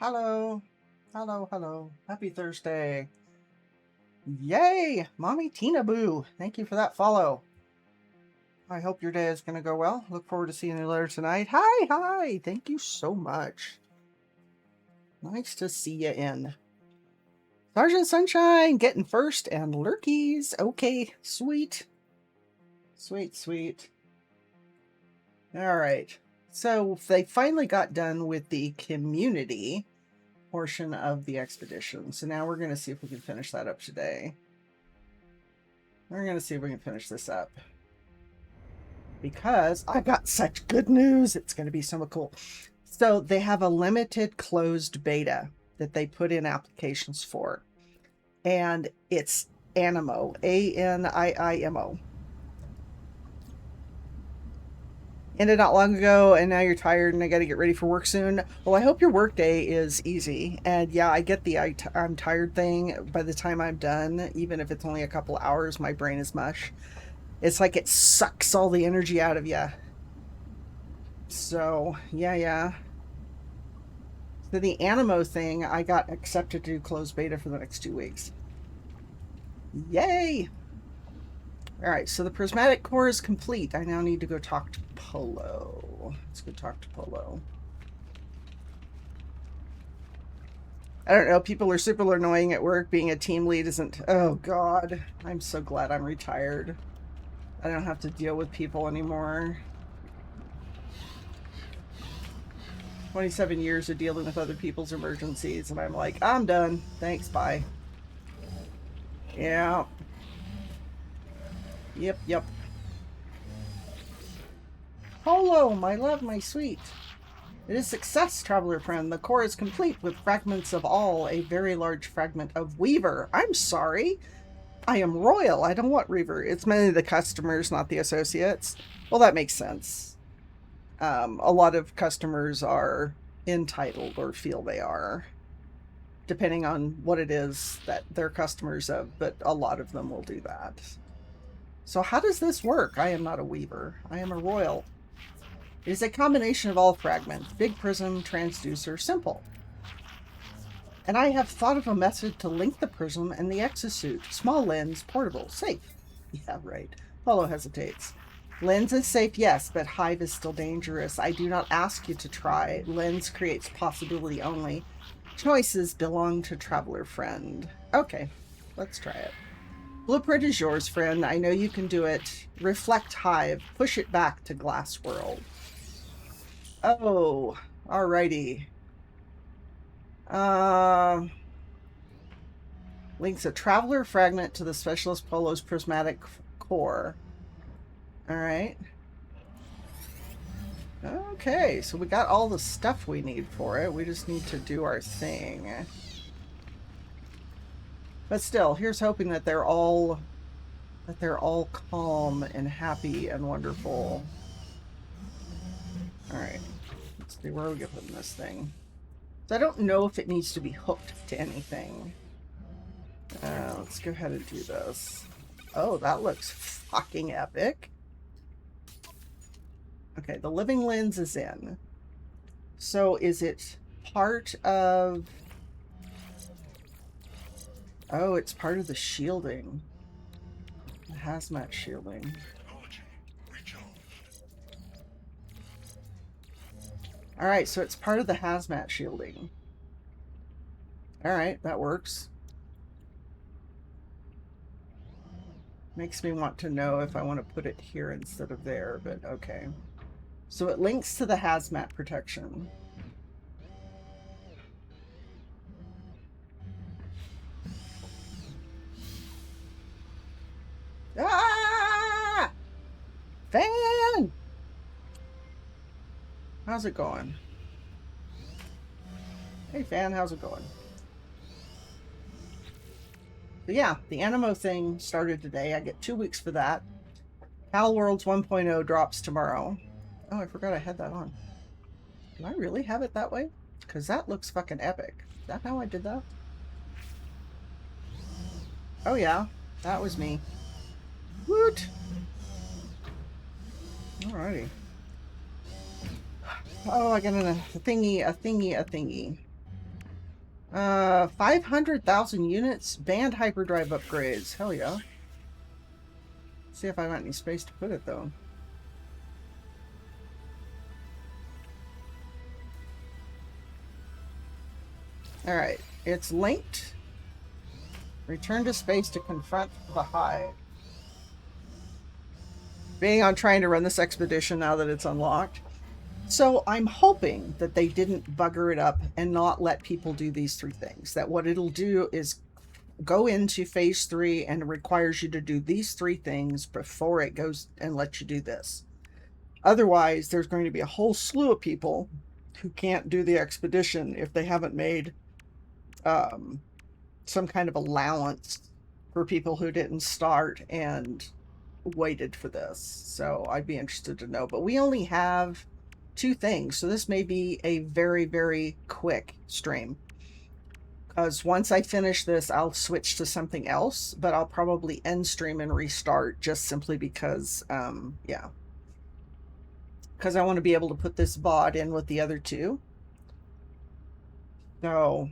Hello. Hello, hello. Happy Thursday. Yay! Mommy Tina Boo. Thank you for that follow. I hope your day is going to go well. Look forward to seeing you later tonight. Hi. Thank you so much. Nice to see you in. Sergeant Sunshine getting first and lurkies. Okay, sweet. Sweet. All right. So they finally got done with the community portion of the expedition. So now we're going to see if we can finish that up today. We're going to see if we can finish this up. Because I got such good news. It's going to be so cool. So they have a limited closed beta that they put in applications for. And it's Animo. A-N-I-I-M-O. Ended not long ago, and now you're tired and I got to get ready for work soon. Well, I hope your work day is easy. And yeah, I get the I'm tired thing. By the time I'm done, even if it's only a couple hours, my brain is mush. It's like it sucks all the energy out of you. So, yeah. So the Animo thing, I got accepted to do closed beta for the next 2 weeks. Yay! Alright, so the prismatic core is complete. I now need to go talk to Polo. Let's go talk to Polo. I don't know, people are super annoying at work. Being a team lead isn't... Oh, God. I'm so glad I'm retired. I don't have to deal with people anymore. 27 years of dealing with other people's emergencies, and I'm like, I'm done. Thanks, bye. Yeah. Yep. Polo, my love, my sweet. It is success, traveler friend. The core is complete with fragments of all, a very large fragment of Weaver. I'm sorry. I am royal. I don't want Reaver. It's mainly the customers, not the associates. Well, that makes sense. A lot of customers are entitled or feel they are, depending on what it is that they're customers of, but a lot of them will do that. So how does this work? I am not a Weaver. I am a royal. It is a combination of all fragments. Big prism, transducer, simple. And I have thought of a method to link the prism and the exosuit. Small lens, portable, safe. Yeah, right. Polo hesitates. Lens is safe, yes, but Hive is still dangerous. I do not ask you to try. Lens creates possibility only. Choices belong to traveler friend. Okay, let's try it. Blueprint is yours, friend. I know you can do it. Reflect Hive. Push it back to Glass World. Oh, alrighty. Links a traveler fragment to the specialist Polo's prismatic core. Alright. Okay, so we got all the stuff we need for it. We just need to do our thing. But still, here's hoping that they're all calm and happy and wonderful. Alright. Let's see, where are we going to put this thing? So I don't know if it needs to be hooked to anything. Let's go ahead and do this. Oh, that looks fucking epic. Okay, the living lens is in. So is it part of... Oh, it's part of the shielding. The hazmat shielding. Alright, so it's part of the hazmat shielding. Alright, that works. Makes me want to know if I want to put it here instead of there, but okay. So it links to the hazmat protection. Ah! Fan! How's it going? Hey, Fan, how's it going? But yeah, the Animo thing started today. I get 2 weeks for that. Pal Worlds 1.0 drops tomorrow. Oh, I forgot I had that on. Do I really have it that way? Because that looks fucking epic. Is that how I did that? Oh yeah, that was me. Woot! Alrighty. Oh, I got a thingy. 500,000 units, banned hyperdrive upgrades. Hell yeah. See if I got any space to put it though. Alright, it's linked. Return to space to confront the hive. Being on trying to run this expedition now that it's unlocked. So I'm hoping that they didn't bugger it up and not let people do these 3 things. That what it'll do is go into phase 3 and it requires you to do these 3 things before it goes and lets you do this. Otherwise, there's going to be a whole slew of people who can't do the expedition if they haven't made some kind of allowance for people who didn't start and waited for this. So I'd be interested to know. But we only have 2 things, so this may be a very, very quick stream. Because once I finish this, I'll switch to something else, but I'll probably end stream and restart just simply because, yeah. Because I want to be able to put this VOD in with the other 2. So,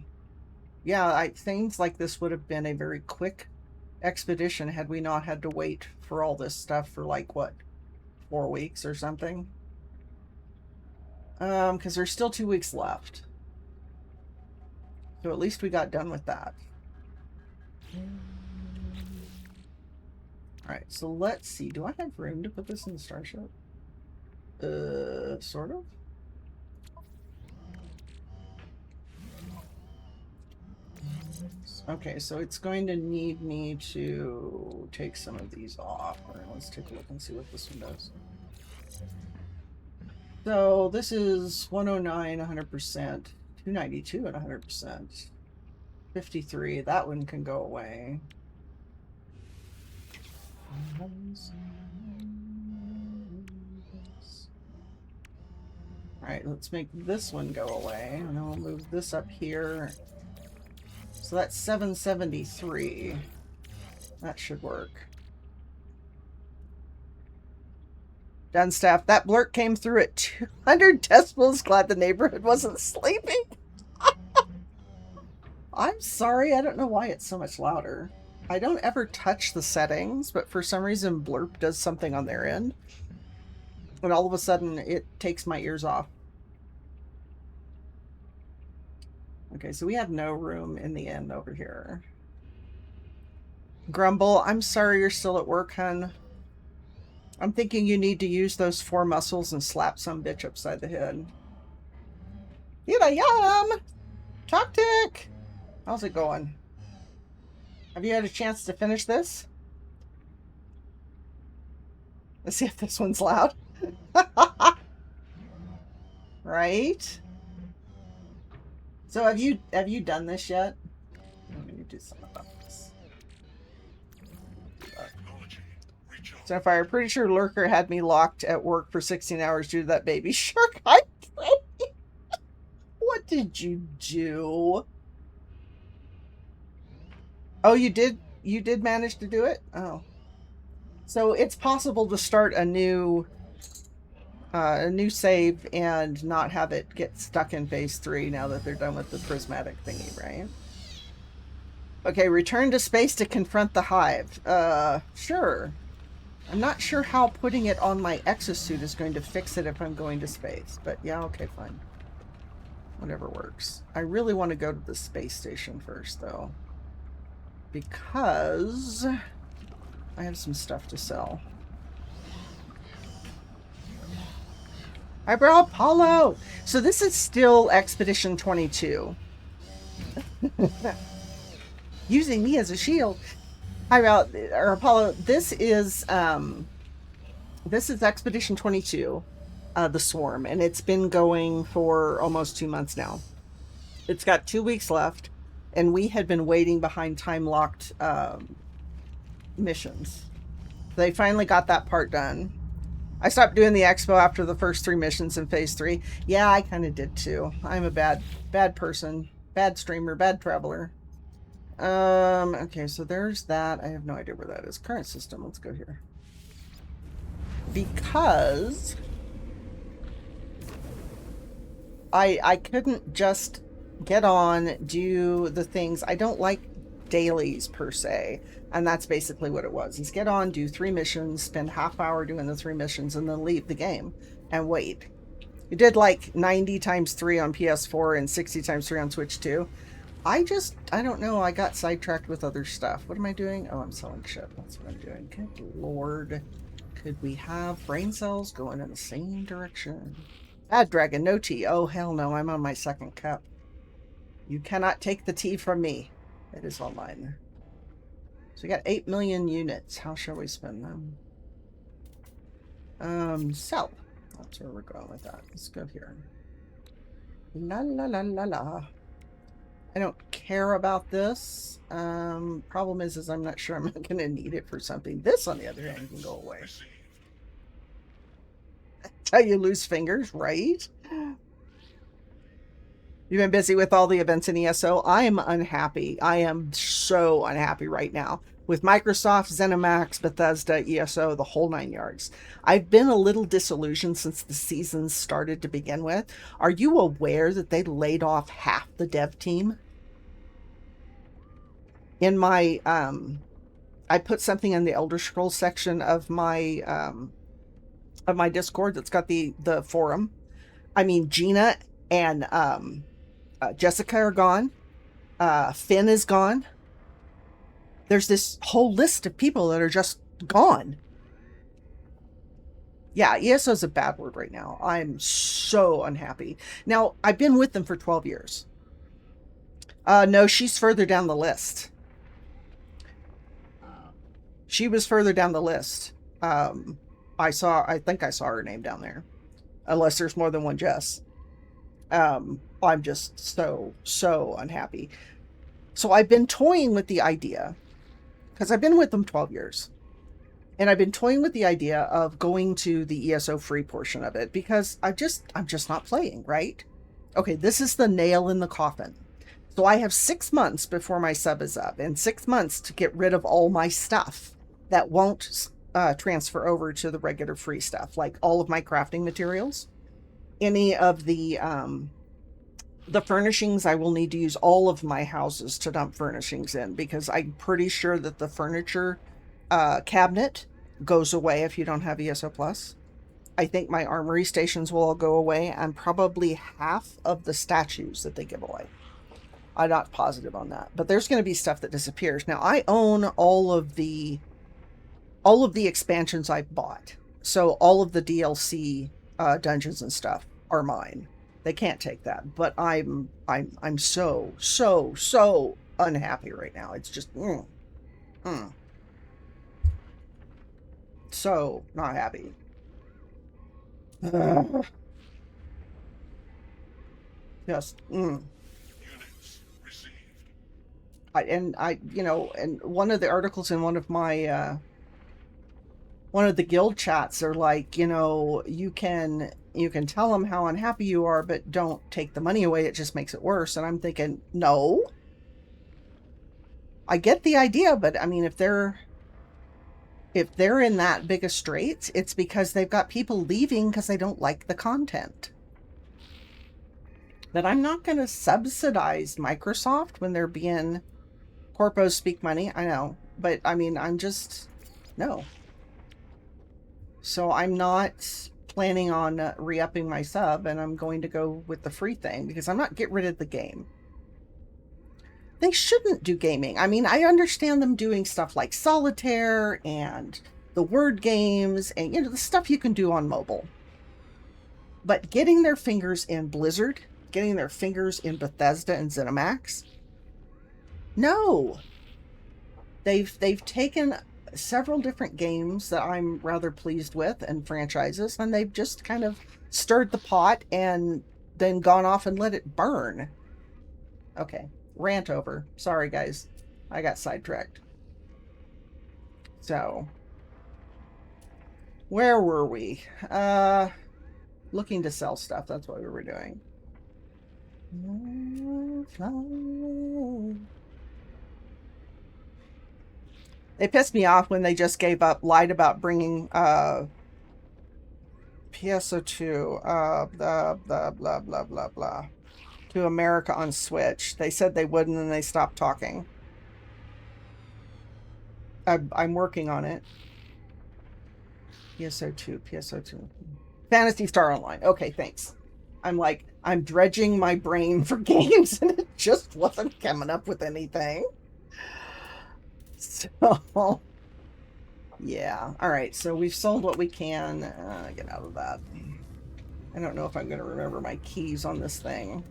yeah, things like this would have been a very quick expedition had we not had to wait for all this stuff for like, what, 4 weeks or something? Because there's still 2 weeks left. So at least we got done with that. Alright, so let's see. Do I have room to put this in the starship? Sort of. Okay, so it's going to need me to take some of these off. Alright, let's take a look and see what this one does. So this is 109, 100%. 292 at 100%. 53, that one can go away. Alright, let's make this one go away. And then we'll move this up here. So that's 773. That should work. Dunstaff, that blurt came through at 200 decibels. Glad the neighborhood wasn't sleeping. I'm sorry, I don't know why it's so much louder. I don't ever touch the settings, but for some reason Blurp does something on their end. And all of a sudden it takes my ears off. Okay, so we have no room in the end over here. Grumble, I'm sorry you're still at work, hun. I'm thinking you need to use those 4 muscles and slap some bitch upside the head. Yum! Tactic! How's it going? Have you had a chance to finish this? Let's see if this one's loud. Right? So have you done this yet? I'm gonna do something about this. Sapphire, pretty sure Lurker had me locked at work for 16 hours due to that baby shark. I pray. What did you do? Oh, you did manage to do it? Oh. So it's possible to start a new save and not have it get stuck in phase 3 now that they're done with the prismatic thingy, right? Okay, return to space to confront the hive. Sure. I'm not sure how putting it on my exosuit is going to fix it if I'm going to space, but yeah, okay, fine. Whatever works. I really want to go to the space station first, though, because I have some stuff to sell. Eyebrow Apollo! So this is still Expedition 22. Using me as a shield. Eyebrow, or Apollo, this is Expedition 22, the Swarm, and it's been going for almost 2 months now. It's got 2 weeks left, and we had been waiting behind time-locked missions. They finally got that part done. I stopped doing the expo after the first 3 missions in phase 3. Yeah, I kind of did too. I'm a bad person, bad streamer, bad traveler. Okay, so there's that. I have no idea where that is. Current system, let's go here. Because I couldn't just get on, do the things. I don't like dailies per se, and that's basically what it was. Is get on, do 3 missions, spend half hour doing the 3 missions, and then leave the game and wait. You did like 90 times 3 on PS4 and 60 times 3 on Switch 2. I don't know. I got sidetracked with other stuff. What am I doing? Oh, I'm selling shit. That's what I'm doing. Good Lord. Could we have brain cells going in the same direction? Bad dragon, no tea. Oh, hell no. I'm on my 2nd cup. You cannot take the tea from me. It is online. So we got 8 million units. How shall we spend them? Sell. That's where we're going with that. Let's go here. La la la la la. I don't care about this. Problem is I'm not sure I'm not going to need it for something. This, on the other hand, can go away. That's how you lose fingers, right? You've been busy with all the events in ESO. I am unhappy. I am so unhappy right now with Microsoft, ZeniMax, Bethesda, ESO, the whole 9 yards. I've been a little disillusioned since the season started to begin with. Are you aware that they laid off half the dev team? In my, I put something in the Elder Scrolls section of my Discord that's got the forum. I mean, Gina and Jessica are gone. Finn is gone. There's this whole list of people that are just gone. Yeah, ESO is a bad word right now. I'm so unhappy. Now, I've been with them for 12 years. No, she's further down the list. She was further down the list. I think I saw her name down there. Unless there's more than one Jess. I'm just so unhappy. So I've been toying with the idea, because I've been with them 12 years. And I've been toying with the idea of going to the ESO free portion of it, because I'm just not playing, right? Okay, this is the nail in the coffin. So I have 6 months before my sub is up, and 6 months to get rid of all my stuff that won't transfer over to the regular free stuff, like all of my crafting materials, any of the furnishings. I will need to use all of my houses to dump furnishings in, because I'm pretty sure that the furniture cabinet goes away if you don't have ESO Plus. I think my armory stations will all go away, and probably half of the statues that they give away. I'm not positive on that, but there's going to be stuff that disappears. Now, I own all of the expansions I've bought, so all of the DLC dungeons and stuff are mine. They can't take that, but I'm so unhappy right now. It's just so not happy. Just and one of the articles in one of my one of the guild chats are like, you can tell them how unhappy you are, but don't take the money away. It just makes it worse. And I'm thinking, no, I get the idea, but I mean, if they're in that big of straits, it's because they've got people leaving because they don't like the content. That I'm not going to subsidize Microsoft when they're being corpos speak money. I know, but I mean, I'm just, no. So I'm not planning on re-upping my sub, and I'm going to go with the free thing, because I'm not getting rid of the game. They shouldn't do gaming. I mean, I understand them doing stuff like solitaire and the word games and, the stuff you can do on mobile. But getting their fingers in Blizzard, getting their fingers in Bethesda and ZeniMax, no. They've taken several different games that I'm rather pleased with and franchises, and they've just kind of stirred the pot and then gone off and let it burn. Okay, rant over. Sorry, guys. I got sidetracked. So, where were we? Looking to sell stuff. That's what we were doing. They pissed me off when they just gave up, lied about bringing PSO2, blah, blah, blah, blah, blah, blah. to America on Switch. They said they would, and then they stopped talking. I'm working on it. PSO2, PSO2. Phantasy Star Online. Okay, thanks. I'm dredging my brain for games, and it just wasn't coming up with anything. So, yeah. All right, so we've sold what we can. Get out of that. I don't know if I'm going to remember my keys on this thing.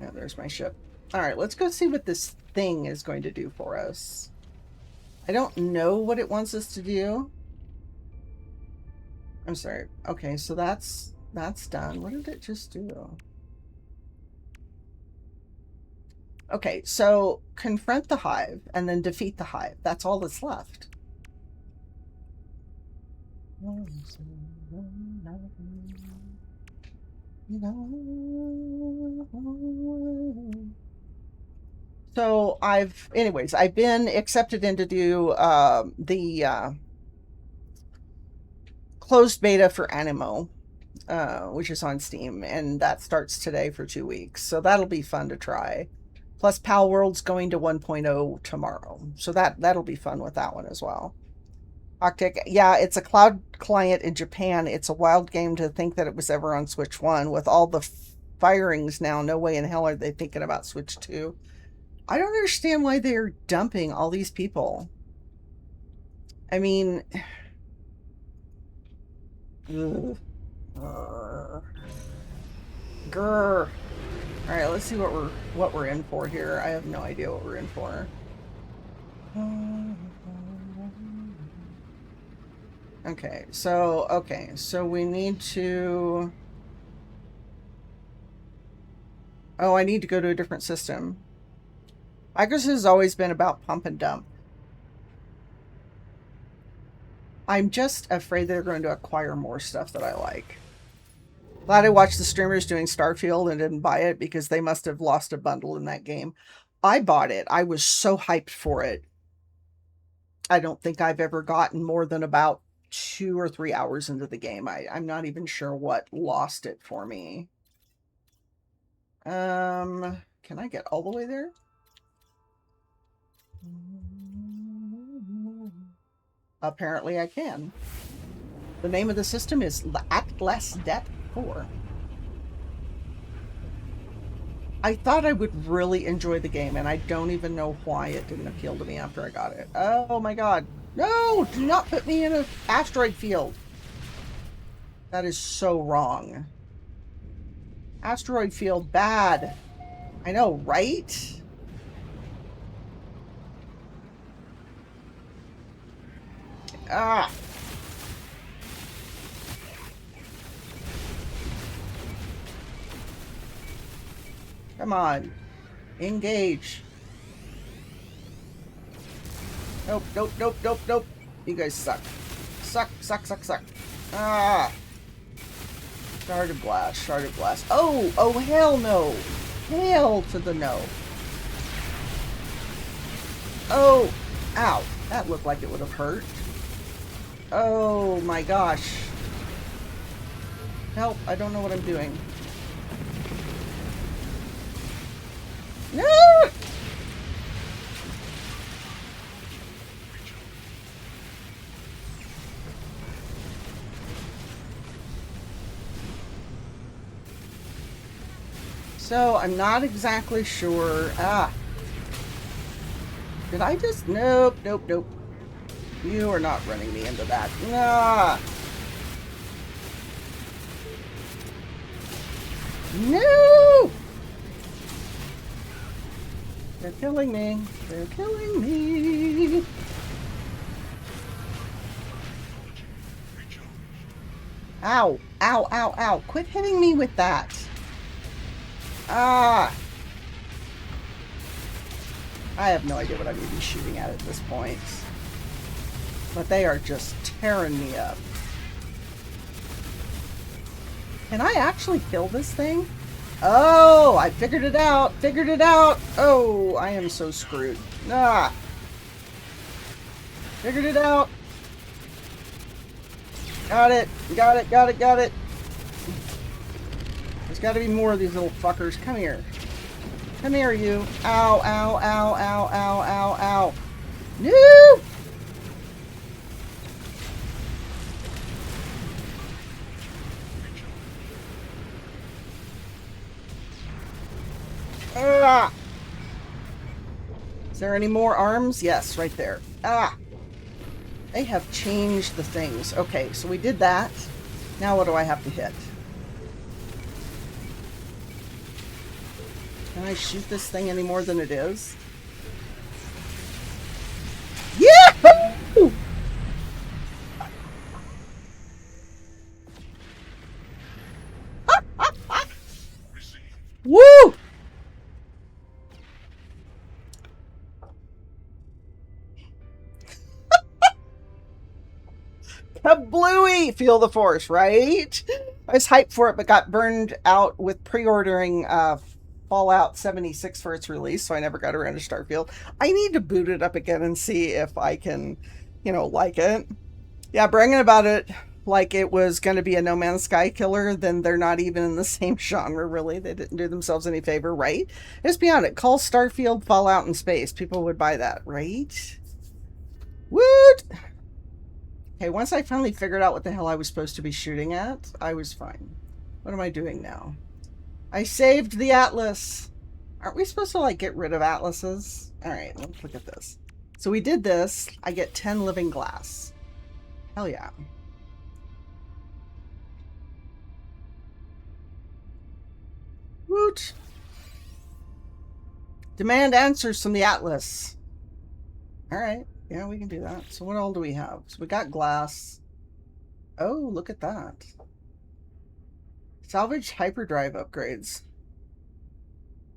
Yeah, there's my ship. All right, let's go see what this thing is going to do for us. I don't know what it wants us to do. I'm sorry. Okay, so that's done. What did it just do? Okay, so confront the hive and then defeat the hive. That's all that's left. So I've been accepted in to do the closed beta for Animo, which is on Steam, and that starts today for 2 weeks. So that'll be fun to try. Plus Pal World's going to 1.0 tomorrow. So that'll be fun with that one as well. Octic, yeah, it's a cloud client in Japan. It's a wild game to think that it was ever on Switch 1. With all the firings now, no way in hell are they thinking about Switch 2. I don't understand why they're dumping all these people. I mean... Grr. Alright, let's see what we're in for here. I have no idea what we're in for. Okay, so we need to... Oh, I need to go to a different system. Microsoft has always been about pump and dump. I'm just afraid they're going to acquire more stuff that I like. Glad I watched the streamers doing Starfield and didn't buy it because they must have lost a bundle in that game. I bought it. I was so hyped for it. I don't think I've ever gotten more than about 2 or 3 hours into the game. I'm not even sure what lost it for me. Can I get all the way there? Apparently I can. The name of the system is Atlas Det 4. I thought I would really enjoy the game, and I don't even know why it didn't appeal to me after I got it. Oh my god. No! Do not put me in an asteroid field. That is so wrong. Asteroid field, bad. I know, right? Ah. Come on. Engage. Nope, nope, nope, nope, nope. You guys suck. Suck, suck, suck, suck. Ah. Sharded blast, sharded blast. Oh, oh, hell no. Hell to the no. Oh, ow. That looked like it would have hurt. Oh my gosh. Help, I don't know what I'm doing. No! So, I'm not exactly sure. Ah. Did I just... Nope, nope, nope. You are not running me into that. Nah. No! They're killing me. They're killing me. Ow. Ow, ow, ow. Quit hitting me with that. Ah. I have no idea what I'm even shooting at this point. But they are just tearing me up. Can I actually kill this thing? Oh, I figured it out. Figured it out. Oh, I am so screwed. Ah. Figured it out. Got it. Got it. Got it. Got it. There's got to be more of these little fuckers. Come here. Come here, you. Ow, ow, ow, ow, ow, ow, ow. No! Ah! Is there any more arms? Yes, right there. Ah! They have changed the things. Okay, so we did that. Now what do I have to hit? Can I shoot this thing any more than it is? Yahoo! Woo! Kablooey! Feel the force, right? I was hyped for it, but got burned out with pre-ordering Fallout 76 for its release, so I never got around to Starfield. I need to boot it up again and see if I can, you know, like it. Yeah, bragging about it like it was going to be a No Man's Sky killer, then they're not even in the same genre, really. They didn't do themselves any favor, right? Just beyond it. Call Starfield Fallout in Space. People would buy that, right? Woot! Okay, once I finally figured out what the hell I was supposed to be shooting at, I was fine. What am I doing now? I saved the Atlas. Aren't we supposed to, like, get rid of Atlases? Alright, let's look at this. So we did this. I get 10 living glass. Hell yeah. Woot! Demand answers from the Atlas. Alright. Yeah, we can do that. So what all do we have? So we got glass. Oh, look at that. Salvage hyperdrive upgrades.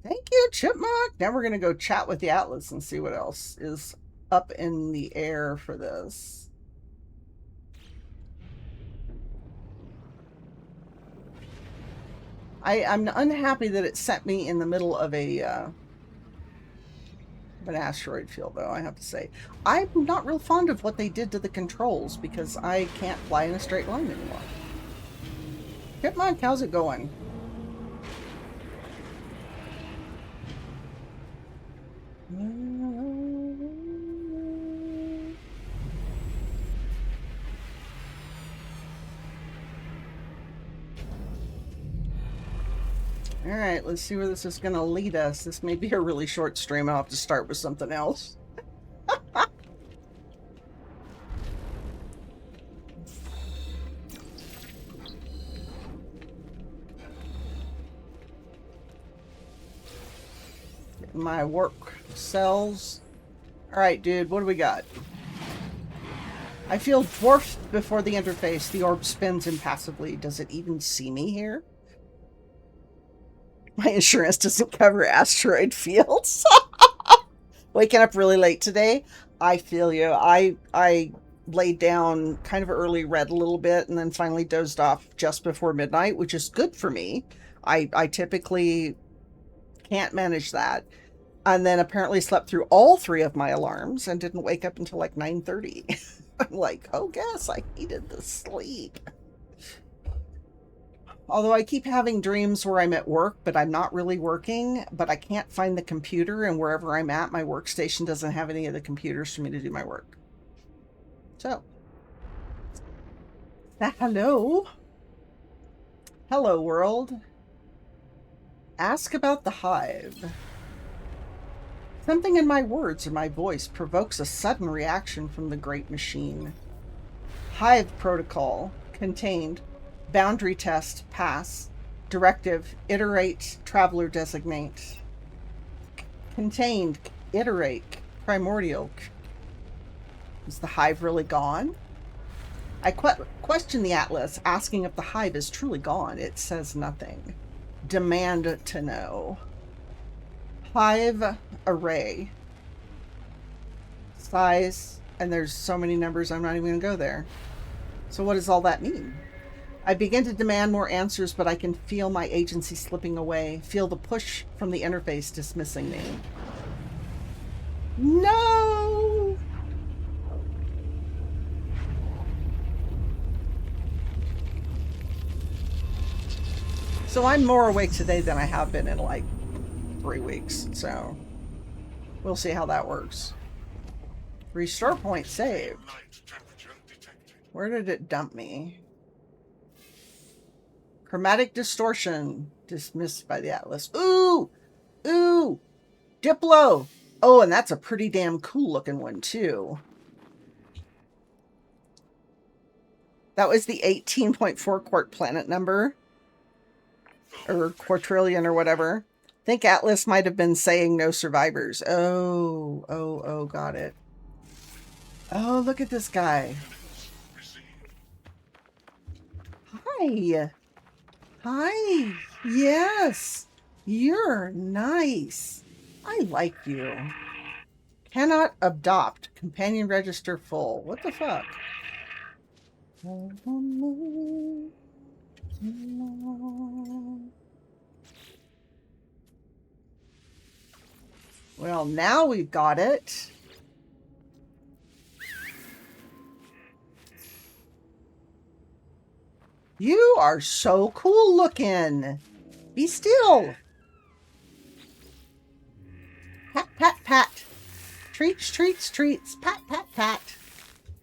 Thank you, Chipmunk. Now we're going to go chat with the Atlas and see what else is up in the air for this. I'm unhappy that it sent me in the middle of an asteroid field, though, I have to say. I'm not real fond of what they did to the controls because I can't fly in a straight line anymore. Chipmunk, how's it going? Alright, let's see where this is going to lead us. This may be a really short stream. I'll have to start with something else. My work cells. Alright, dude, what do we got? I feel dwarfed before the interface. The orb spins impassively. Does it even see me here? My insurance doesn't cover asteroid fields. Waking up really late today. I feel you. I laid down kind of early, read a little bit, and then finally dozed off just before midnight, which is good for me. I typically can't manage that. And then apparently slept through all 3 of my alarms and didn't wake up until like 9:30. I'm like, oh, guess I needed the sleep. Although I keep having dreams where I'm at work, but I'm not really working, but I can't find the computer, and wherever I'm at, my workstation doesn't have any of the computers for me to do my work. So, hello. Hello, world. Ask about the hive. Something in my words or my voice provokes a sudden reaction from the great machine. Hive protocol contained. Boundary test, pass. Directive, iterate, traveler designate. Contained, iterate, primordial. Is the hive really gone? I question the Atlas, asking if the hive is truly gone. It says nothing. Demand to know. Hive array. Size, and there's so many numbers I'm not even going to go there. So what does all that mean? I begin to demand more answers, but I can feel my agency slipping away. Feel the push from the interface dismissing me. No! So I'm more awake today than I have been in like 3 weeks, so we'll see how that works. Restore point saved. Where did it dump me? Chromatic distortion. Dismissed by the Atlas. Ooh! Ooh! Diplo! Oh, and that's a pretty damn cool looking one, too. That was the 18.4 quart planet number. Or quadrillion or whatever. I think Atlas might have been saying no survivors. Oh, got it. Oh, look at this guy. Hi. Hi. Yes. You're nice. I like you. Cannot adopt. Companion register full. What the fuck? Well, now we've got it. You are so cool looking. Be still. Pat, pat, pat. Treats, treats, treats. Pat, pat, pat.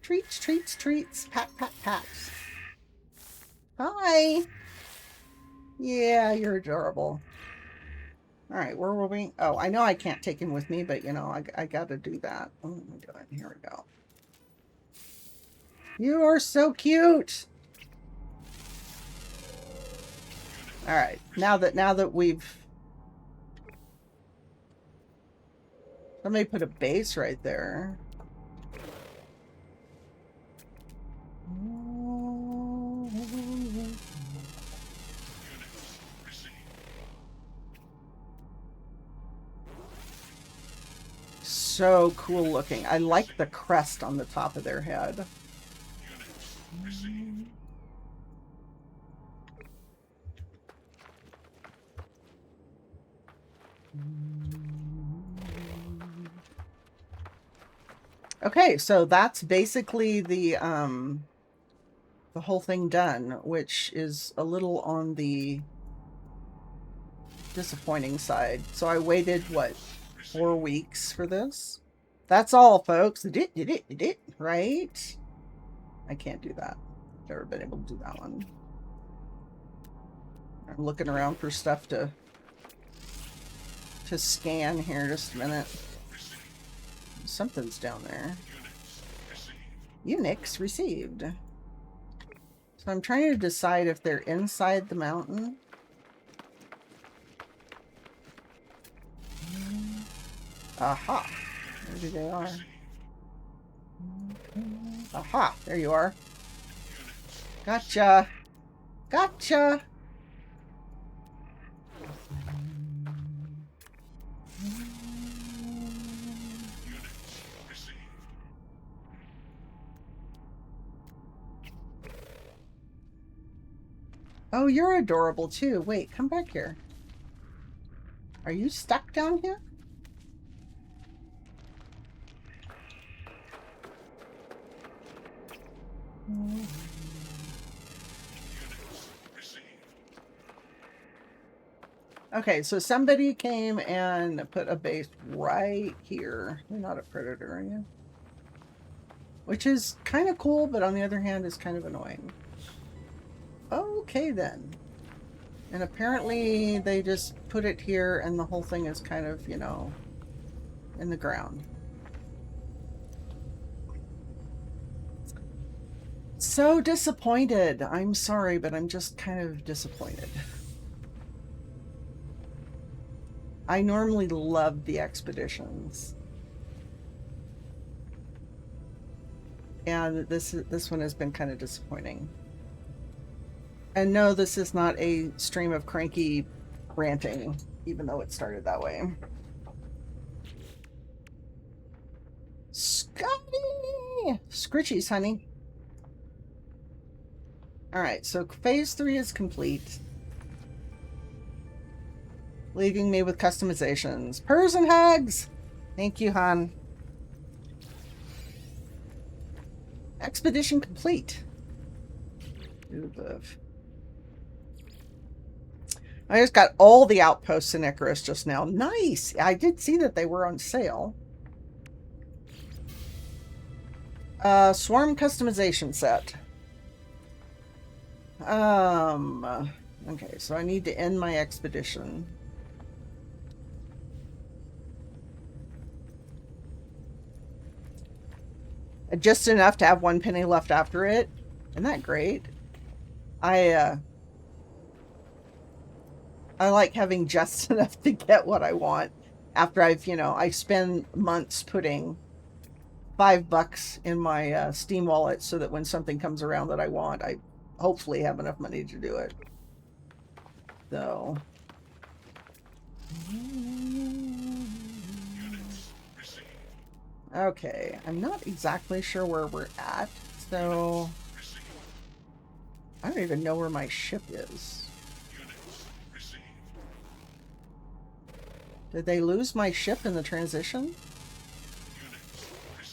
Treats, treats, treats. Pat, pat, pat. Hi. Yeah, you're adorable. All right, where were we? Oh, I know I can't take him with me, but, you know, I got to do that. What am I doing? Here we go. You are so cute. All right, now that we've... Somebody put a base right there. So cool looking. I like the crest on the top of their head. Okay, so that's basically the whole thing done, which is a little on the disappointing side. So I waited, what, 4 weeks for this? That's all, folks. Right? I can't do that. Never been able to do that one. I'm looking around for stuff to scan here. Just a minute. Something's down there. Unix received. So I'm trying to decide if they're inside the mountain. Aha. Maybe they are. Aha. There you are. Gotcha. Gotcha. Oh, you're adorable too. Wait, come back here. Are you stuck down here? Okay, so somebody came and put a base right here. You're not a predator, are you? Which is kind of cool, but on the other hand is kind of annoying. Okay, then. And apparently they just put it here and the whole thing is kind of, you know, in the ground. So disappointed. I'm sorry, but I'm just kind of disappointed. I normally love the expeditions. And this one has been kind of disappointing. And no, this is not a stream of cranky ranting, even though it started that way. Scotty! Scritchies, honey. Alright, so phase 3 is complete. Leaving me with customizations. Purrs and hugs! Thank you, hon. Expedition complete. I just got all the outposts in Icarus just now. Nice! I did see that they were on sale. Swarm customization set. Okay, so I need to end my expedition. Just enough to have 1 penny left after it. Isn't that great? I like having just enough to get what I want after I've, I spend months putting $5 in my Steam wallet so that when something comes around that I want, I hopefully have enough money to do it. So. Okay, I'm not exactly sure where we're at, so I don't even know where my ship is. Did they lose my ship in the transition?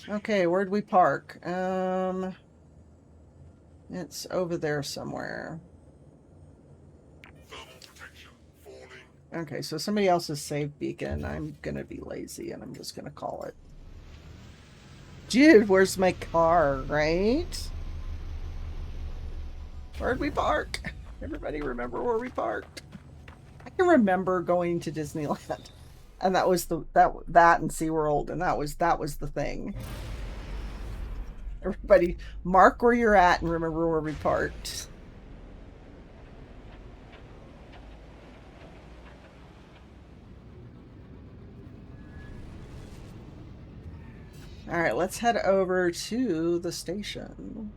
Okay, where'd we park? It's over there somewhere. Okay, so somebody else's save beacon. I'm gonna be lazy and I'm just gonna call it. Dude, where's my car, right? Where'd we park? Everybody remember where we parked? I can remember going to Disneyland. And that was that and SeaWorld, and that was the thing. Everybody mark where you're at and remember where we parked. All right, let's head over to the station.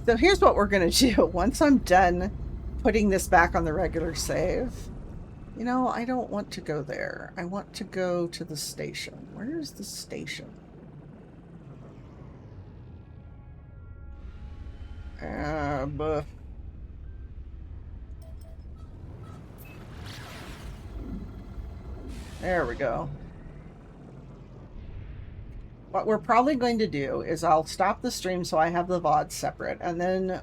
So here's what we're gonna do. Once I'm done putting this back on the regular save, I don't want to go there. I want to go to the station. Where is the station? There we go. What we're probably going to do is I'll stop the stream so I have the VOD separate, and then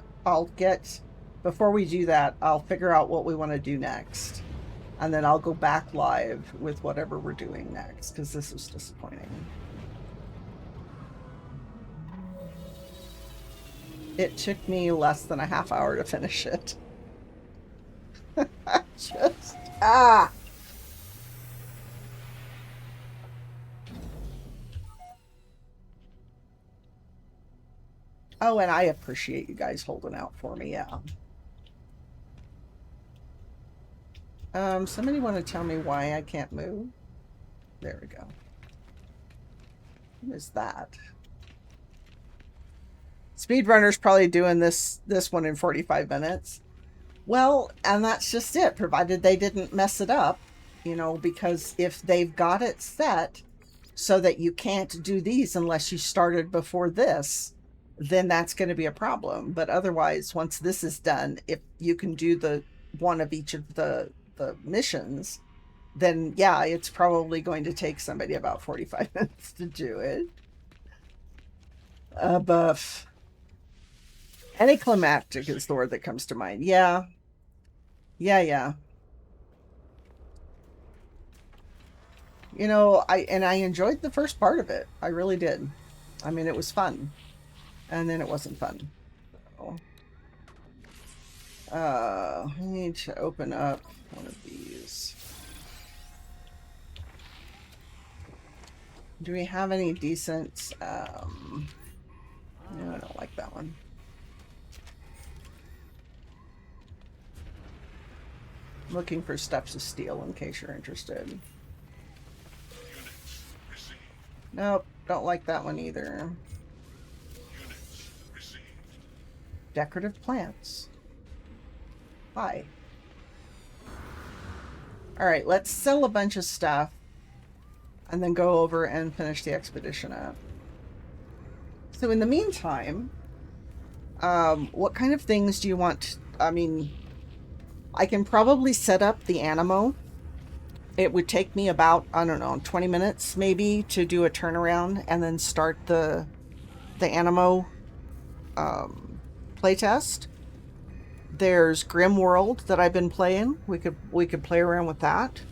before we do that, I'll figure out what we want to do next. And then I'll go back live with whatever we're doing next, because this is disappointing. It took me less than a half hour to finish it. Oh, and I appreciate you guys holding out for me, yeah. Somebody want to tell me why I can't move? There we go. What is that? Speedrunner's probably doing this one in 45 minutes. Well, and that's just it, provided they didn't mess it up, because if they've got it set so that you can't do these unless you started before this, then that's going to be a problem. But otherwise, once this is done, if you can do the one of each of the missions, then yeah, it's probably going to take somebody about 45 minutes to do it. Buff. Anticlimactic is the word that comes to mind. Yeah. I enjoyed the first part of it. I really did. I mean, it was fun. And then it wasn't fun. So, I need to open up one of these. Do we have any decent, no, I don't like that one. I'm looking for Steps of Steel in case you're interested. Nope, don't like that one either. Decorative plants. Hi. Alright, let's sell a bunch of stuff and then go over and finish the expedition up. So in the meantime, what kind of things do you want? I mean, I can probably set up the Animo It would take me about, I don't know, 20 minutes maybe to do a turnaround and then start the Animo playtest. There's Grim World that I've been playing. We could play around with that.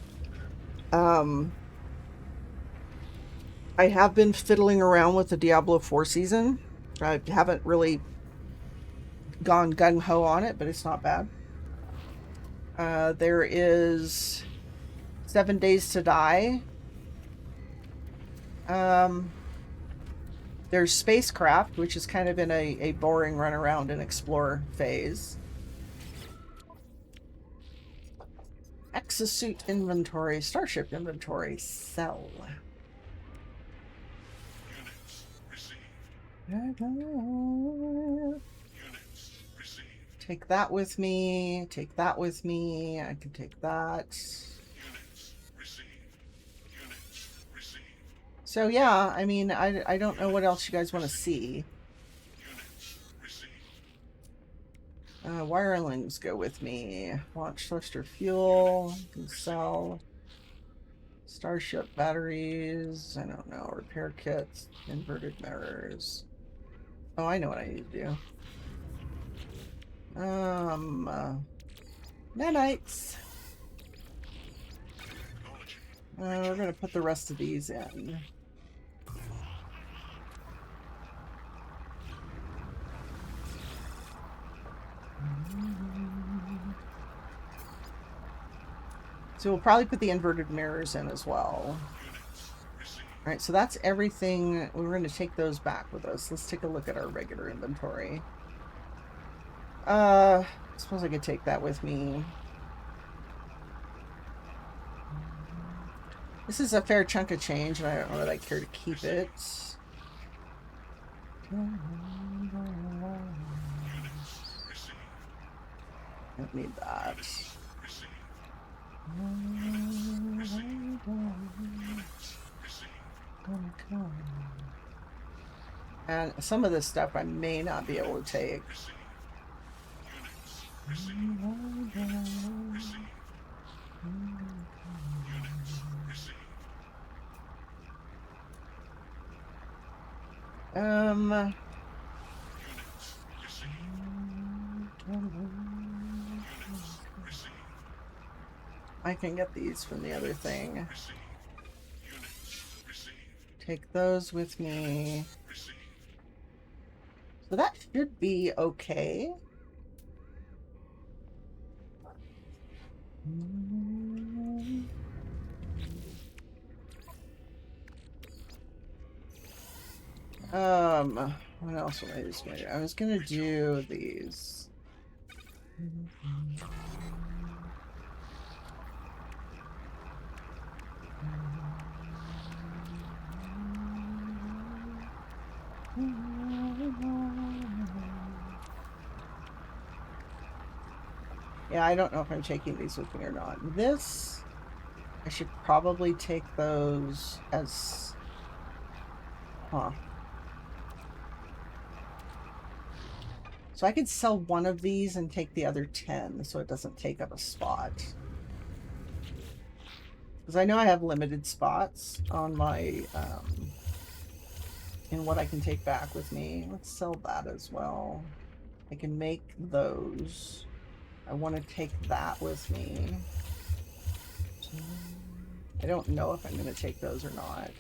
I have been fiddling around with the Diablo 4 season. I haven't really gone gung-ho on it, but it's not bad. There is 7 Days to Die. There's Spacecraft, which is kind of in a boring run around and explore phase. Exosuit inventory, starship inventory, sell. Take that with me. Take that with me. I can take that. So yeah, I mean, I don't know what else you guys want to see. Wirelings go with me. Launch thruster fuel. Can sell. Starship batteries. I don't know. Repair kits. Inverted mirrors. Oh, I know what I need to do. Nanites. We're gonna put the rest of these in. So we'll probably put the inverted mirrors in as well. Alright, so that's everything. We're going to take those back with us. Let's take a look at our regular inventory. I suppose I could take that with me. This is a fair chunk of change, and I don't know that I care to keep it. Don't need that. And some of this stuff I may not be able to take. I can get these from the other thing. Take those with me. So that should be okay. What else was I just gonna do? I was gonna do these. Yeah, I don't know if I'm taking these with me or not. This, I should probably take those as... Huh. So I could sell one of these and take the other 10 so it doesn't take up a spot. Because I know I have limited spots on my... in what I can take back with me. Let's sell that as well. I can make those. I want to take that with me. I don't know if I'm going to take those or not.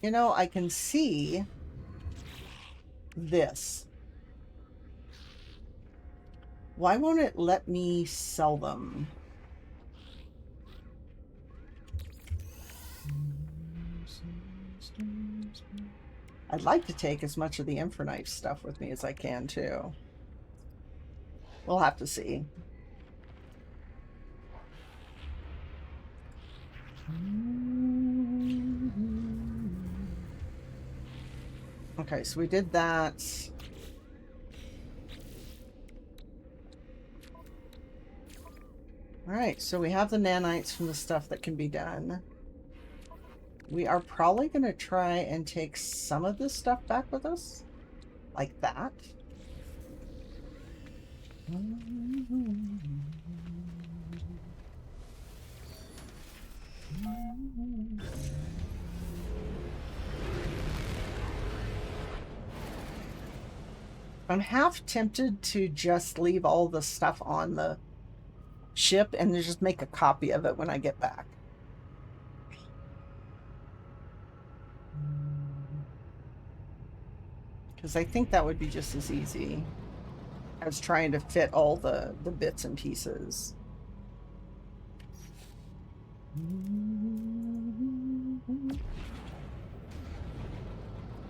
You know, I can see this. Why won't it let me sell them? I'd like to take as much of the Infraknife stuff with me as I can, too. We'll have to see. Okay, so we did that. Alright, so we have the nanites from the stuff that can be done. We are probably going to try and take some of this stuff back with us. Like that. I'm half tempted to just leave all the stuff on the ship and just make a copy of it when I get back. Because I think that would be just as easy as trying to fit all the bits and pieces.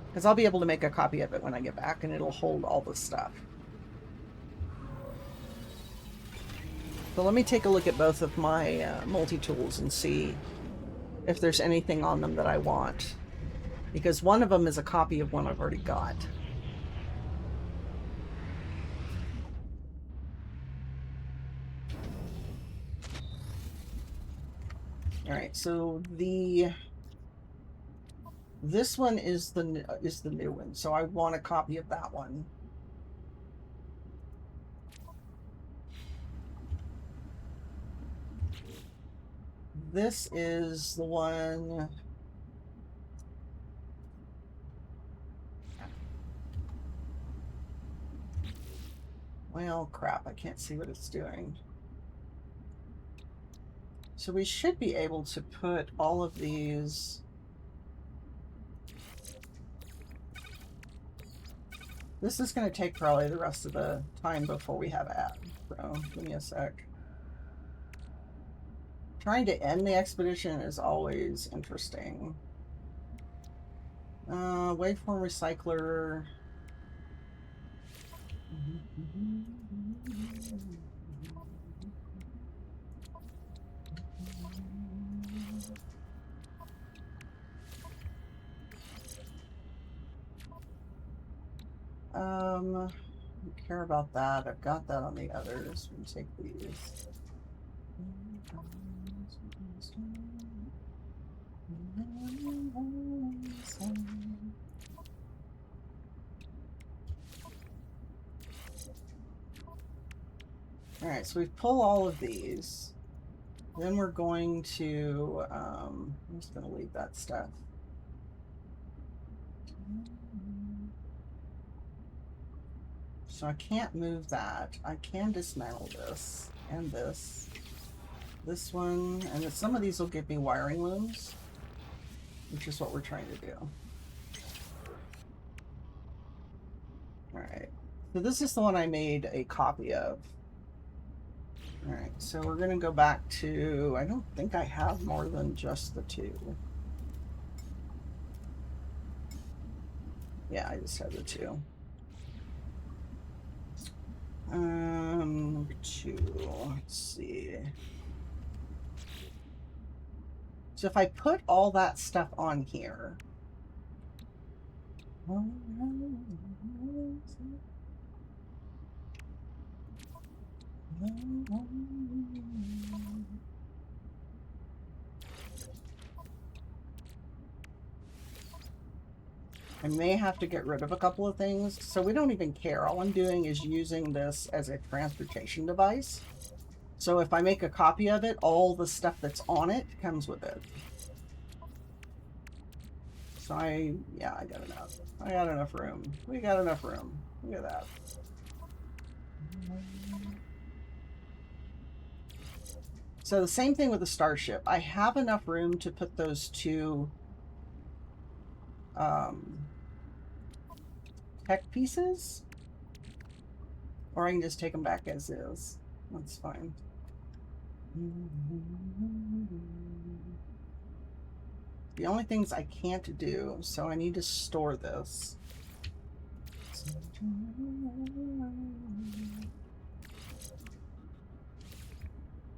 Because I'll be able to make a copy of it when I get back and it'll hold all the stuff. So let me take a look at both of my multi-tools and see if there's anything on them that I want. Because one of them is a copy of one I've already got. Alright, so this one is the new one, so I want a copy of that one. This is the one. Well, crap, I can't see what it's doing. So we should be able to put all of these. This is going to take probably the rest of the time before we have ad. So give me a sec. Trying to end the expedition is always interesting. Waveform recycler. Don't care about that. I've got that on the others. We take these. All right, so we pull all of these. Then we're going to, I'm just going to leave that stuff. So I can't move that. I can dismantle this and this. This one, and then some of these will give me wiring looms, which is what we're trying to do. All right, so this is the one I made a copy of. All right, so we're gonna go back to, I don't think I have more than just the two. Yeah, I just have the two. Number two, let's see. So if I put all that stuff on here, I may have to get rid of a couple of things, so we don't even care. All I'm doing is using this as a transportation device. So if I make a copy of it, all the stuff that's on it comes with it. So I got enough. I got enough room. We got enough room. Look at that. So the same thing with the starship. I have enough room to put those two tech pieces, or I can just take them back as is. That's fine. The only things I can't do, so I need to store this.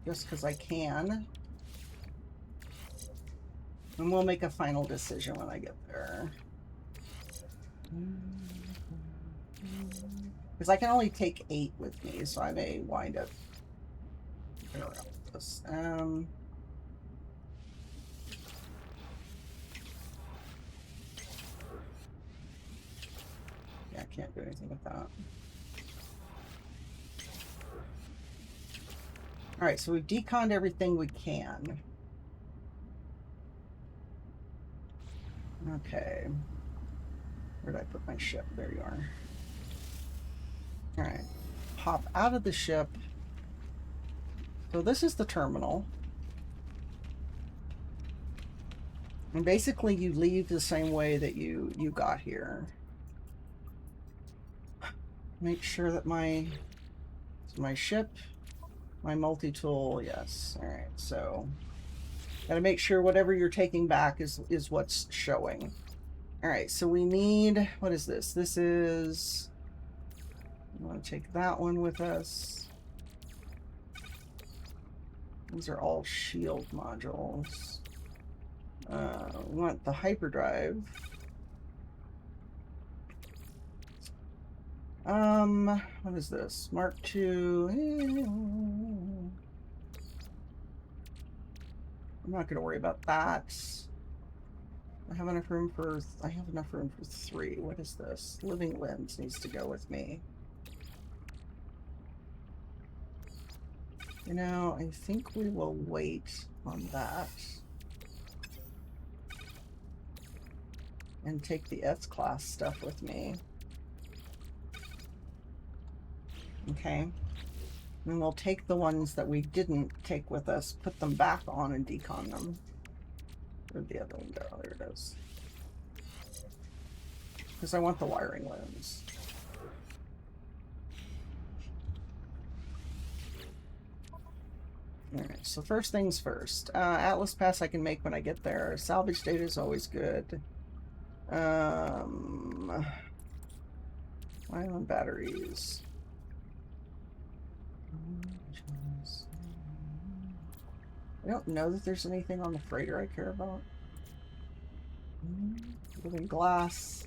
Just because I can. And we'll make a final decision when I get there. Because I can only take 8 with me, so I may wind up around this. I can't do anything with that. Alright, so we've deconned everything we can. Okay. Where did I put my ship? There you are. Alright. Pop out of the ship. So this is the terminal. And basically you leave the same way that you got here. Make sure that my ship, my multi-tool, yes. Alright, so gotta make sure whatever you're taking back is what's showing. Alright, so we need, what is this? This is, we want to take that one with us. These are all shield modules. We want the hyperdrive. What is this? Mark II. I'm not going to worry about that. I have enough room for 3. What is this? Living Limbs needs to go with me. You know, I think we will wait on that. And take the S-class stuff with me. Okay. And we'll take the ones that we didn't take with us, put them back on and decon them. Where'd the other one go? There it is. Because I want the wiring limbs. Alright, so first things first. Atlas Pass I can make when I get there. Salvage data is always good. Island batteries. I don't know that there's anything on the freighter I care about. Living glass.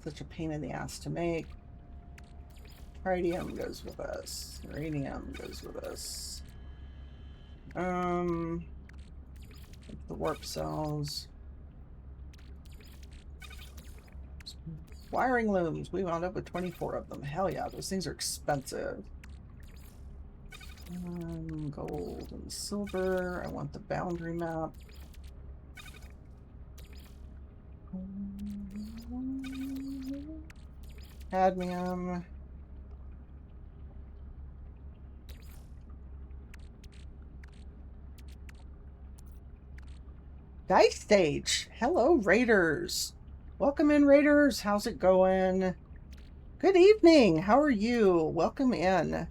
Such a pain in the ass to make. Tritium goes with us. Uranium goes with us. The warp cells. Wiring looms. We wound up with 24 of them. Hell yeah, those things are expensive. Gold and silver. I want the boundary map. Cadmium. Dice stage. Hello, Raiders. Welcome in, Raiders. How's it going? Good evening. How are you? Welcome in.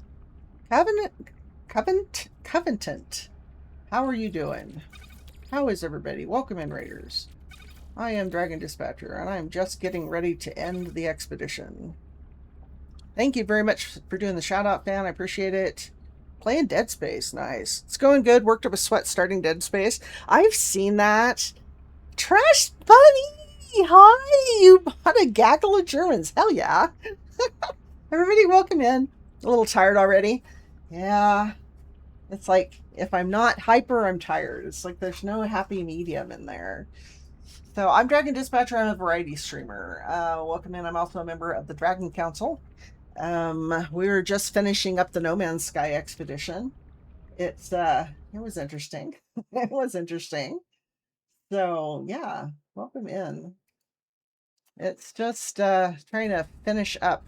Covenant. How are you doing? How is everybody? Welcome in, Raiders. I am Dragon Dispatcher, and I am just getting ready to end the expedition. Thank you very much for doing the shout-out, fan. I appreciate it. Playing Dead Space. Nice. It's going good. Worked up a sweat starting Dead Space. I've seen that. Trash Bunny! Hi! You bought a gaggle of Germans. Hell yeah. Everybody welcome in. A little tired already. Yeah. It's like, if I'm not hyper, I'm tired. It's like there's no happy medium in there. So I'm Dragon Dispatcher. I'm a variety streamer. Welcome in. I'm also a member of the Dragon Council. We were just finishing up the No Man's Sky expedition. It was interesting. It was interesting. So yeah, welcome in. It's just trying to finish up.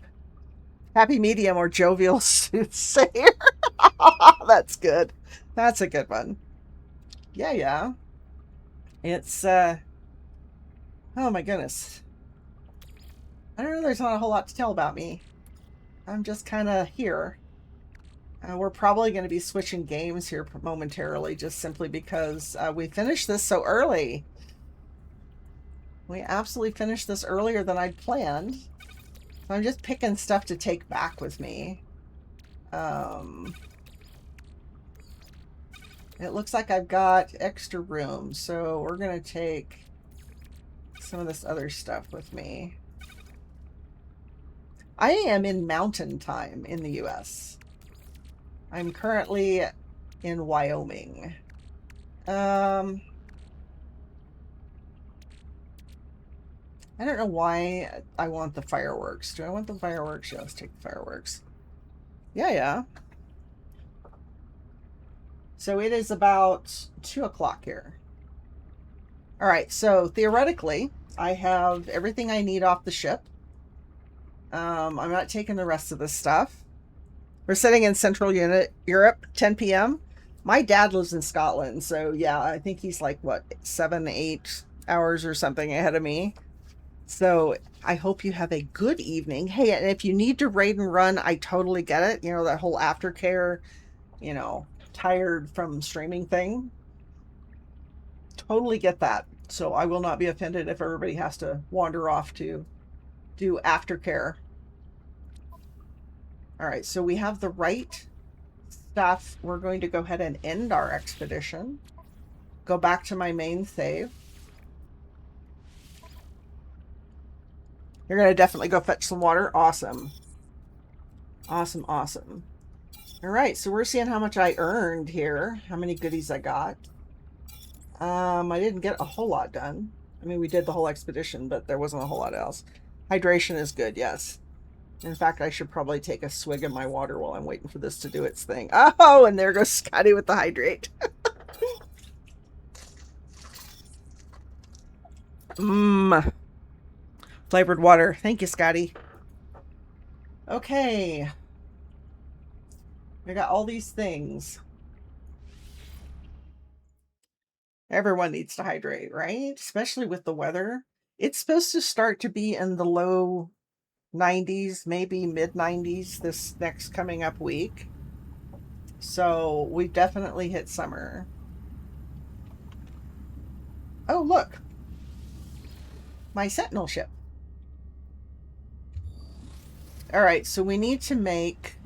Happy medium or jovial soothsayer. That's good. That's a good one. Yeah. It's oh my goodness. I don't know, there's not a whole lot to tell about me. I'm just kind of here. We're probably going to be switching games here momentarily, just simply because we finished this so early. We absolutely finished this earlier than I'd planned. So I'm just picking stuff to take back with me. It looks like I've got extra room, so we're going to take some of this other stuff with me. I am in mountain time in the US. I'm currently in Wyoming. I I don't know why I want the fireworks. Do I want the fireworks? Yeah, let's take the fireworks. Yeah, yeah. So it is about 2 o'clock here. All right, so theoretically, I have everything I need off the ship. I'm not taking the rest of this stuff. We're sitting in Central Europe, 10 p.m. My dad lives in Scotland, so yeah, I think he's like, what, 7, 8 hours or something ahead of me. So I hope you have a good evening. Hey, and if you need to raid and run, I totally get it. You know, that whole aftercare, you know, tired from streaming thing. Totally get that. So I will not be offended if everybody has to wander off to do aftercare. All right, so we have the right stuff. We're going to go ahead and end our expedition. Go back to my main save. You're going to definitely go fetch some water. Awesome. Awesome, awesome. All right, so we're seeing how much I earned here, how many goodies I got. I didn't get a whole lot done. I mean, we did the whole expedition, but there wasn't a whole lot else. Hydration is good, yes. In fact, I should probably take a swig of my water while I'm waiting for this to do its thing. Oh, and there goes Scotty with the hydrate. Mmm. Flavored water. Thank you, Scotty. Okay. I got all these things. Everyone needs to hydrate, right? Especially with the weather. It's supposed to start to be in the low 90s, maybe mid 90s this next coming up week. So we definitely hit summer. Oh, look. My Sentinel ship. All right, so we need to make...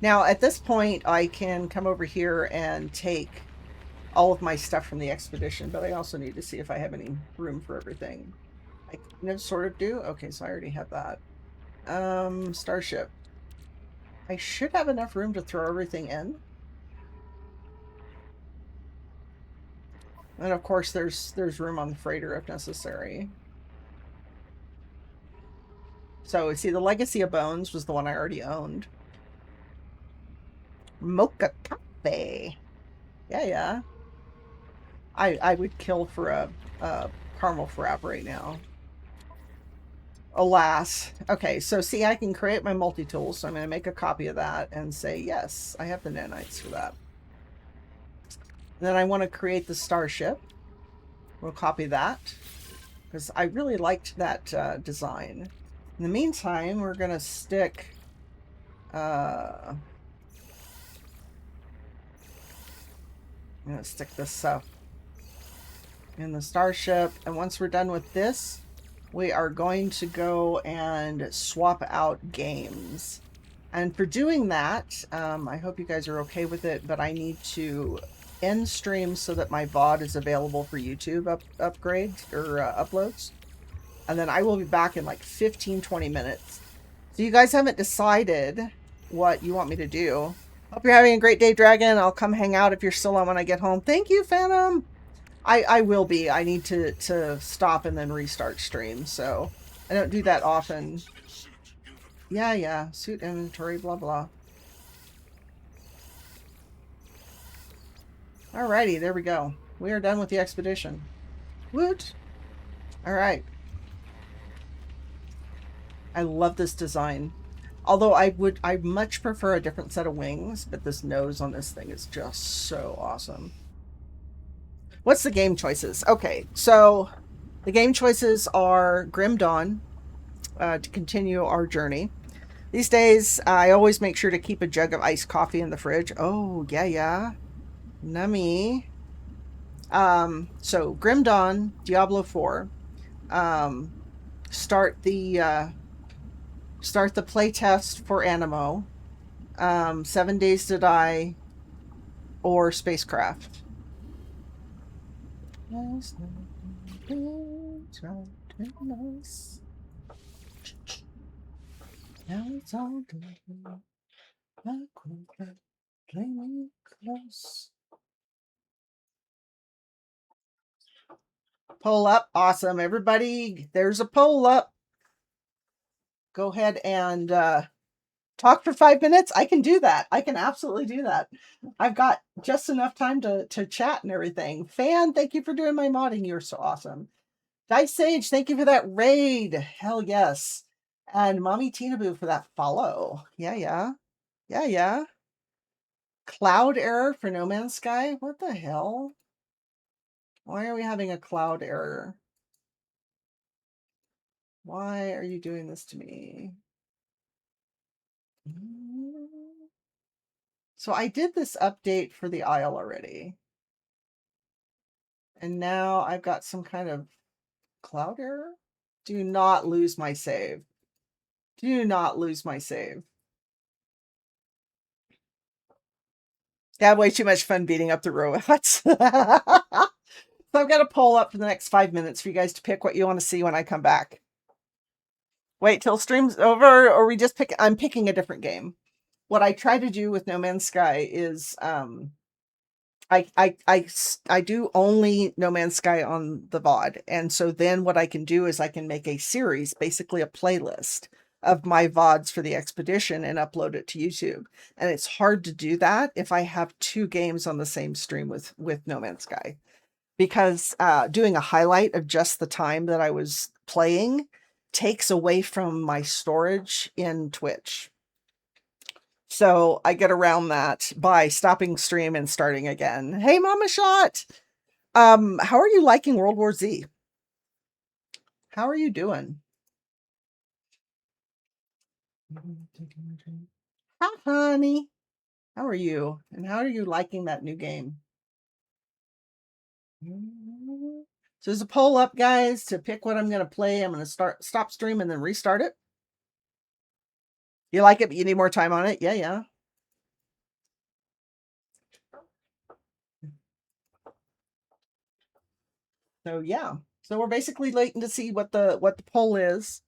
Now, at this point, I can come over here and take all of my stuff from the expedition, but I also need to see if I have any room for everything. I kind of sort of do. Okay, so I already have that. Starship. I should have enough room to throw everything in. And of course there's room on the freighter if necessary. So see, the Legacy of Bones was the one I already owned. Mocha Cafe. Yeah, yeah. I would kill for a caramel frap right now. Alas. Okay, so see, I can create my multi-tool, so I'm going to make a copy of that and say, yes, I have the nanites for that. And then I want to create the starship. We'll copy that, because I really liked that design. In the meantime, we're going to stick... I'm going to stick this stuff in the starship, and once we're done with this, we are going to go and swap out games. And for doing that, I hope you guys are okay with it, but I need to end stream so that my VOD is available for YouTube upgrades or uploads. And then I will be back in like 15-20 minutes. So you guys haven't decided what you want me to do. Hope you're having a great day, Dragon. I'll come hang out if you're still on when I get home. Thank you, Phantom. I will be. I need to stop and then restart stream, so I don't do that often. Yeah, yeah. Suit inventory, blah, blah. Alrighty, there we go. We are done with the expedition. Woot! Alright. I love this design. Although I much prefer a different set of wings, but this nose on this thing is just so awesome. What's the game choices? Okay, so the game choices are Grim Dawn to continue our journey. These days, I always make sure to keep a jug of iced coffee in the fridge. Oh, yeah, yeah. Nummy. So Grim Dawn, Diablo 4. Start the playtest for Animo. 7 Days to Die or Spacecraft. Now it's all done. Play me close. Poll up. Awesome. Everybody, there's a poll up. Go ahead and talk for 5 minutes. I can do that. I can absolutely do that. I've got just enough time to chat and everything. Fan, thank you for doing my modding. You're so awesome. Dice Sage, thank you for that raid. Hell yes. And Mommy Tina Boo for that follow. Yeah. Cloud error for No Man's Sky? What the hell? Why are we having a cloud error? Why are you doing this to me? So I did this update for the Isle already. And now I've got some kind of cloud error. Do not lose my save. Do not lose my save. I had way too much fun beating up the robots. So I've got a poll up for the next 5 minutes for you guys to pick what you want to see when I come back. Wait till stream's over, or we just pick. I'm picking a different game. What I try to do with No Man's Sky is I do only No Man's Sky on the VOD. And so then what I can do is I can make a series, basically a playlist of my VODs for the expedition and upload it to YouTube. And it's hard to do that if I have two games on the same stream with No Man's Sky. Because doing a highlight of just the time that I was playing takes away from my storage in Twitch. So I get around that by stopping stream and starting again. Hey, Mama Shot! How are you liking World War Z? How are you doing? Hi, honey. How are you? And how are you liking that new game? So there's a poll up, guys, to pick what I'm going to play. I'm going to stop stream and then restart it. You like it, but you need more time on it? Yeah. So yeah. So we're basically waiting to see what the poll is.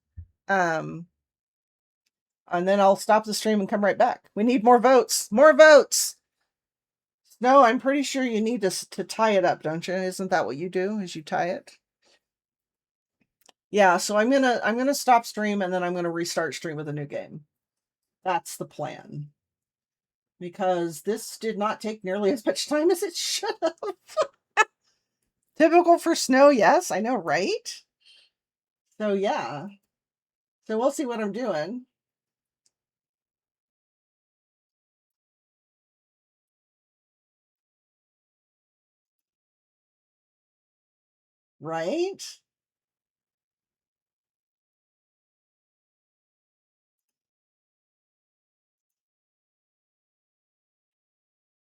And then I'll stop the stream and come right back. We need more votes. More votes. No, I'm pretty sure you need to tie it up, don't you? Isn't that what you do? Is you tie it? Yeah, so I'm gonna stop stream and then I'm gonna restart stream with a new game. That's the plan. Because this did not take nearly as much time as it should have. Typical for snow, yes, I know, right? So yeah. So we'll see what I'm doing. Right?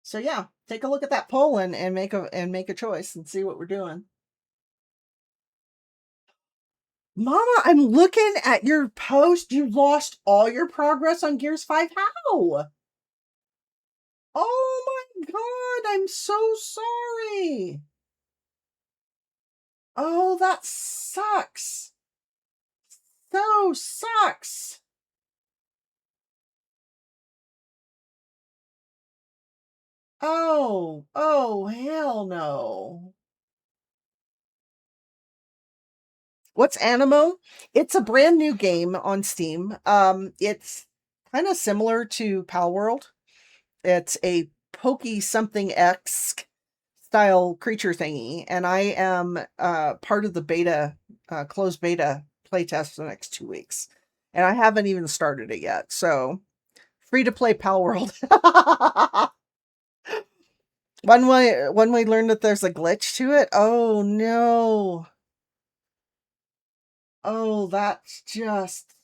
So yeah, take a look at that poll and make a choice and see what we're doing. Mama, I'm looking at your post. You lost all your progress on Gears 5. How? Oh my god, I'm so sorry. Oh, that sucks. So sucks. Oh, hell no. What's Animo? It's a brand new game on Steam. It's kind of similar to Pal World. It's a pokey something X style creature thingy, and I am part of the beta, closed beta playtest for the next 2 weeks, and I haven't even started it yet. So free to play Pal World. When we learned that there's a glitch to it, oh no. Oh, that's just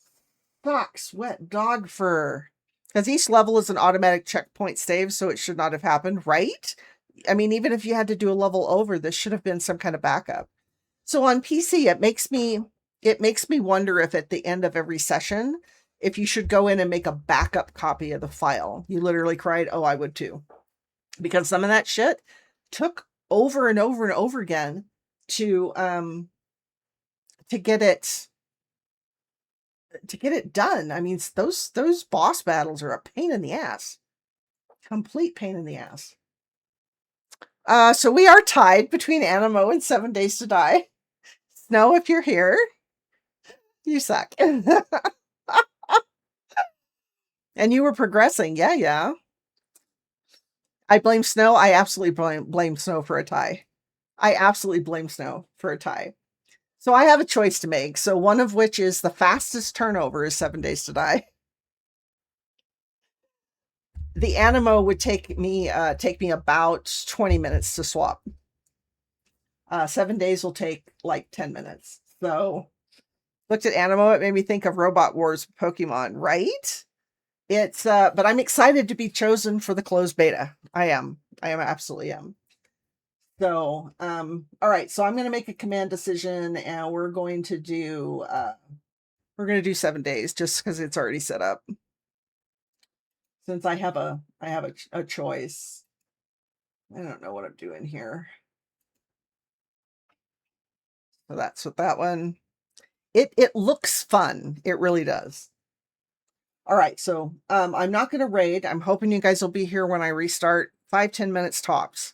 sucks. Wet dog fur. Because each level is an automatic checkpoint save, so it should not have happened, right? I mean, even if you had to do a level over, this should have been some kind of backup. So on PC, it makes me wonder if at the end of every session, if you should go in and make a backup copy of the file. You literally cried, oh, I would too. Because some of that shit took over and over and over again to get it done. I mean, those boss battles are a pain in the ass. Complete pain in the ass. So we are tied between Animo and 7 Days to Die. Snow, if you're here, you suck. And you were progressing. Yeah, yeah. I blame Snow. I absolutely blame Snow for a tie. I absolutely blame Snow for a tie. So I have a choice to make. So one of which is the fastest turnover is 7 days to die. The Animo would take me about 20 minutes to swap. 7 days will take like 10 minutes. So looked at Animo, it made me think of Robot Wars Pokemon, right? It's but I'm excited to be chosen for the closed beta. I absolutely am. So, all right, so I'm going to make a command decision and we're going to do 7 days just because it's already set up. Since I have a choice. I don't know what I'm doing here. So that's what that one. It looks fun. It really does. All right, so I'm not going to raid. I'm hoping you guys will be here when I restart. 5-10 minutes tops.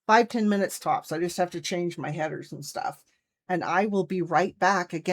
5-10 minutes tops. I just have to change my headers and stuff. And I will be right back again.